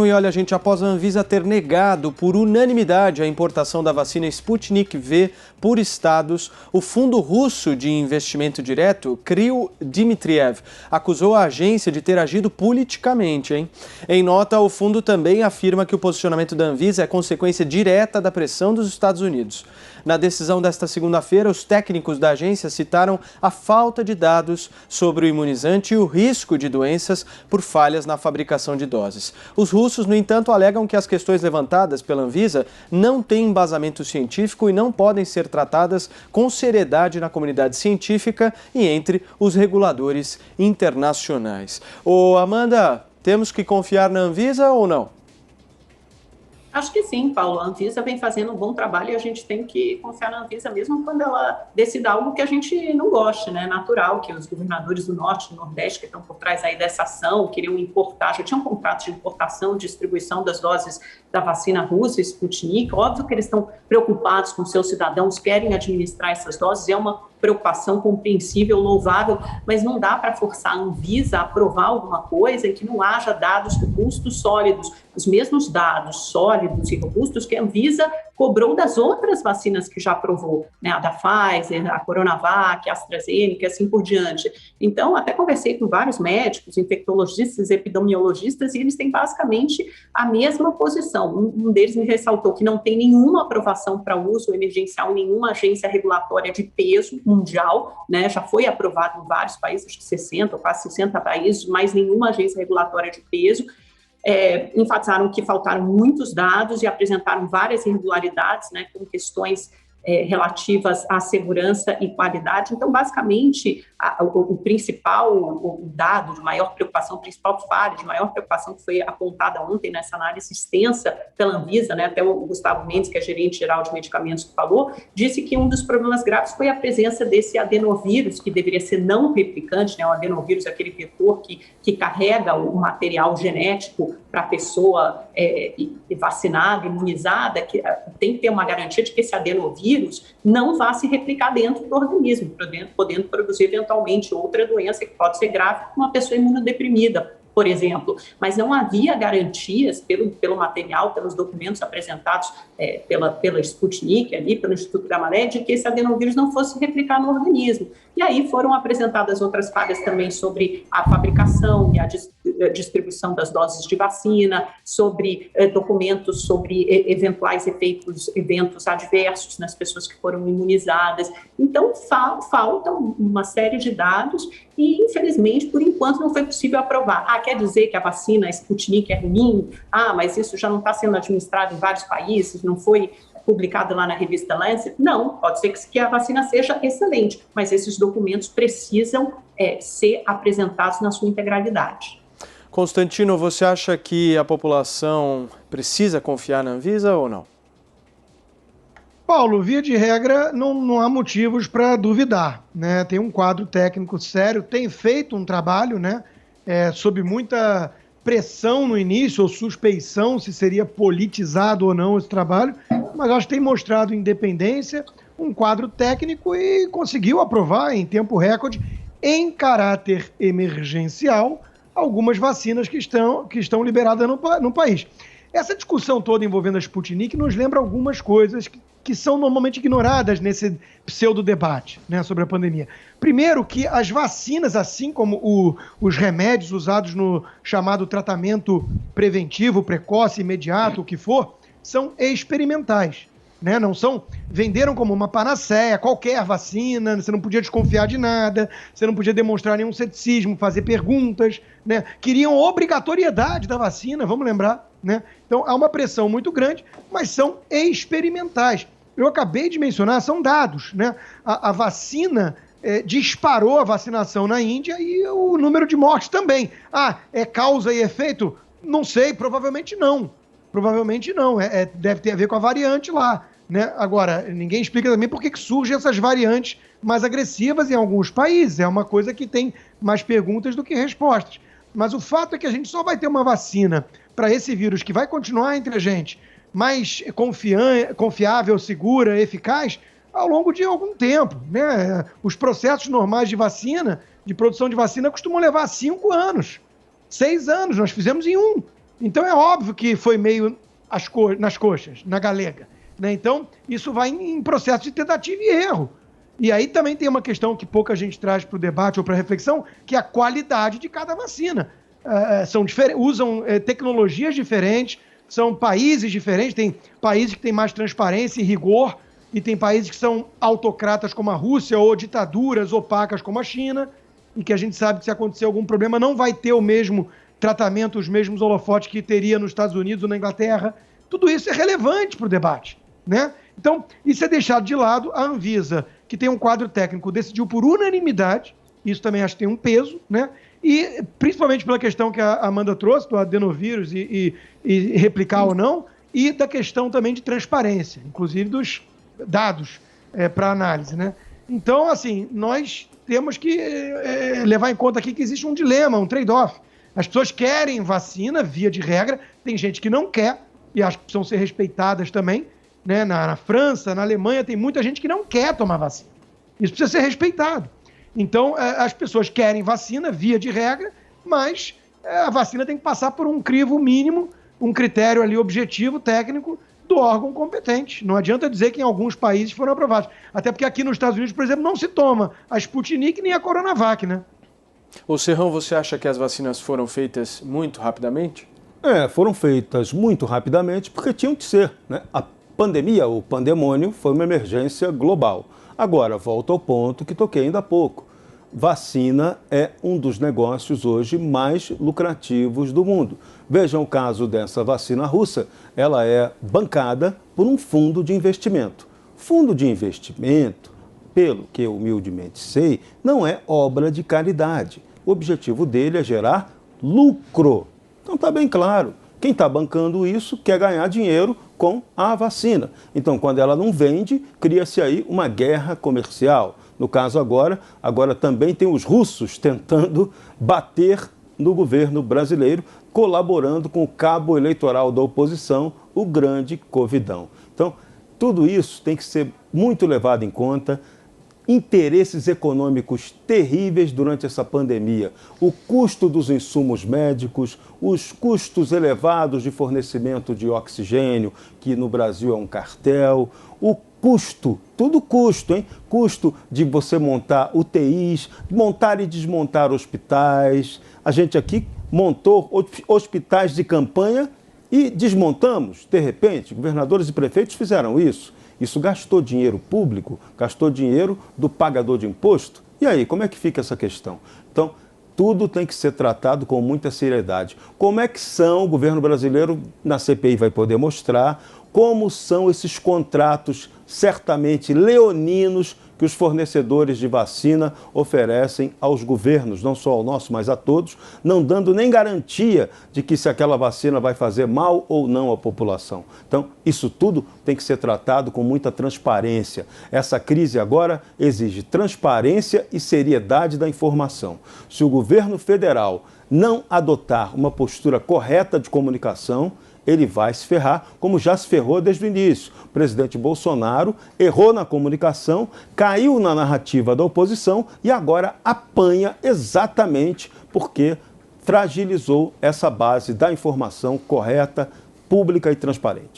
E olha, gente, após a Anvisa ter negado por unanimidade a importação da vacina Sputnik V por estados, o Fundo Russo de Investimento Direto, Kryl Dmitriev, acusou a agência de ter agido politicamente, hein? Em nota, o fundo também afirma que o posicionamento da Anvisa é consequência direta da pressão dos Estados Unidos. Na decisão desta segunda-feira, os técnicos da agência citaram a falta de dados sobre o imunizante e o risco de doenças por falhas na fabricação de doses. Os russos, no entanto, alegam que as questões levantadas pela Anvisa não têm embasamento científico e não podem ser tratadas com seriedade na comunidade científica e entre os reguladores internacionais. Ô, Amanda, temos que confiar na Anvisa ou não? Acho que sim, Paulo. A Anvisa vem fazendo um bom trabalho e a gente tem que confiar na Anvisa mesmo quando ela decida algo que a gente não goste, né? É natural que os governadores do Norte e do Nordeste que estão por trás aí dessa ação queriam importar, já tinham contratos de importação e distribuição das doses da vacina russa, Sputnik. Óbvio que eles estão preocupados com seus cidadãos, querem administrar essas doses, é uma preocupação compreensível, louvável, mas não dá para forçar a Anvisa a aprovar alguma coisa em que não haja dados robustos, sólidos, os mesmos dados sólidos e robustos que a Anvisa cobrou das outras vacinas que já aprovou, né, a da Pfizer, a Coronavac, a AstraZeneca, assim por diante. Então, até conversei com vários médicos, infectologistas, epidemiologistas, e eles têm basicamente a mesma posição. Um deles me ressaltou que não tem nenhuma aprovação para uso emergencial em nenhuma agência regulatória de peso mundial, né, já foi aprovado em vários países, acho que 60 ou quase 60 países, mas nenhuma agência regulatória de peso. Enfatizaram que faltaram muitos dados e apresentaram várias irregularidades, né, com questões relativas à segurança e qualidade. Então, basicamente, o principal dado de maior preocupação, o principal falha de maior preocupação que foi apontada ontem nessa análise extensa pela Anvisa, né, até o Gustavo Mendes, que é gerente geral de medicamentos, que falou, disse que um dos problemas graves foi a presença desse adenovírus, que deveria ser não replicante, né, o adenovírus é aquele vetor que carrega o material genético para a pessoa vacinada, imunizada, que tem que ter uma garantia de que esse adenovírus não vá se replicar dentro do organismo, podendo produzir eventualmente outra doença que pode ser grave, como uma pessoa imunodeprimida, por exemplo. Mas não havia garantias pelo material, pelos documentos apresentados pela Sputnik, ali, pelo Instituto Gamaleya, de que esse adenovírus não fosse replicar no organismo. E aí foram apresentadas outras falhas também sobre a fabricação e a distribuição das doses de vacina, sobre documentos sobre eventuais eventos adversos nas pessoas que foram imunizadas. Então, falta uma série de dados e, infelizmente, por enquanto não foi possível aprovar. Quer dizer que a vacina Sputnik é ruim? Mas isso já não está sendo administrado em vários países, não foi publicado lá na revista Lancet? Não, pode ser que a vacina seja excelente, mas esses documentos precisam ser apresentados na sua integralidade. Constantino, você acha que a população precisa confiar na Anvisa ou não? Paulo, via de regra, não há motivos para duvidar, né? Tem um quadro técnico sério, tem feito um trabalho, né? Sob muita pressão no início, ou suspeição se seria politizado ou não esse trabalho, mas acho que tem mostrado independência, um quadro técnico e conseguiu aprovar em tempo recorde, em caráter emergencial, algumas vacinas que estão liberadas no país. Essa discussão toda envolvendo a Sputnik nos lembra algumas coisas que são normalmente ignoradas nesse pseudo-debate, né, sobre a pandemia. Primeiro, que as vacinas, assim como os remédios usados no chamado tratamento preventivo, precoce, imediato, o que for, são experimentais. Né? Venderam como uma panaceia, qualquer vacina, você não podia desconfiar de nada, você não podia demonstrar nenhum ceticismo, fazer perguntas, né? Queriam obrigatoriedade da vacina, vamos lembrar, né? Então há uma pressão muito grande, mas são experimentais. Eu acabei de mencionar, são dados, né? A vacina disparou a vacinação na Índia e o número de mortes também. É causa e efeito? Não sei, provavelmente não. Provavelmente não, deve ter a ver com a variante lá, né? Agora, ninguém explica também por que surgem essas variantes mais agressivas em alguns países, é uma coisa que tem mais perguntas do que respostas. Mas o fato é que a gente só vai ter uma vacina para esse vírus que vai continuar entre a gente, mais confiável, segura, eficaz, ao longo de algum tempo, né? Os processos normais de vacina, de produção de vacina, costumam levar 5 anos, 6 anos, nós fizemos em 1. Então é óbvio que foi meio nas coxas, na galega, né? Então isso vai em processo de tentativa e erro. E aí também tem uma questão que pouca gente traz para o debate ou para a reflexão, que é a qualidade de cada vacina. Usam tecnologias diferentes, são países diferentes, tem países que têm mais transparência e rigor, e tem países que são autocratas como a Rússia, ou ditaduras opacas como a China, e que a gente sabe que se acontecer algum problema não vai ter o mesmo tratamento, os mesmos holofotes que teria nos Estados Unidos ou na Inglaterra. Tudo isso é relevante para o debate, né? Então, isso é deixado de lado. A Anvisa, que tem um quadro técnico, decidiu por unanimidade, isso também acho que tem um peso, né? E principalmente pela questão que a Amanda trouxe, do adenovírus e replicar ou não, e da questão também de transparência, inclusive dos dados para análise, né? Então, assim, nós temos que levar em conta aqui que existe um dilema, um trade-off. As pessoas querem vacina, via de regra, tem gente que não quer, e acho que precisam ser respeitadas também, né? Na França, na Alemanha, tem muita gente que não quer tomar vacina. Isso precisa ser respeitado. Então, as pessoas querem vacina, via de regra, mas a vacina tem que passar por um crivo mínimo, um critério ali objetivo, técnico, do órgão competente. Não adianta dizer que em alguns países foram aprovados. Até porque aqui nos Estados Unidos, por exemplo, não se toma a Sputnik nem a Coronavac, né? Ô Serrão, você acha que as vacinas foram feitas muito rapidamente? Foram feitas muito rapidamente porque tinham que ser, né? A pandemia, o pandemônio, foi uma emergência global. Agora, volto ao ponto que toquei ainda há pouco. Vacina é um dos negócios hoje mais lucrativos do mundo. Vejam o caso dessa vacina russa. Ela é bancada por um fundo de investimento. Fundo de investimento, pelo que eu humildemente sei, não é obra de caridade. O objetivo dele é gerar lucro. Então está bem claro. Quem está bancando isso quer ganhar dinheiro com a vacina. Então, quando ela não vende, cria-se aí uma guerra comercial. No caso agora também tem os russos tentando bater no governo brasileiro, colaborando com o cabo eleitoral da oposição, o grande Covidão. Então, tudo isso tem que ser muito levado em conta. Interesses econômicos terríveis durante essa pandemia, o custo dos insumos médicos, os custos elevados de fornecimento de oxigênio, que no Brasil é um cartel, o custo, tudo custo, hein? Custo de você montar UTIs, montar e desmontar hospitais. A gente aqui montou hospitais de campanha e desmontamos, de repente, governadores e prefeitos fizeram isso. Isso gastou dinheiro público, gastou dinheiro do pagador de imposto. E aí, como é que fica essa questão? Então, tudo tem que ser tratado com muita seriedade. Como é que são, o governo brasileiro, na CPI vai poder mostrar, como são esses contratos certamente leoninos que os fornecedores de vacina oferecem aos governos, não só ao nosso, mas a todos, não dando nem garantia de que se aquela vacina vai fazer mal ou não à população. Então, isso tudo tem que ser tratado com muita transparência. Essa crise agora exige transparência e seriedade da informação. Se o governo federal não adotar uma postura correta de comunicação, ele vai se ferrar, como já se ferrou desde o início. O presidente Bolsonaro errou na comunicação, caiu na narrativa da oposição e agora apanha exatamente porque fragilizou essa base da informação correta, pública e transparente.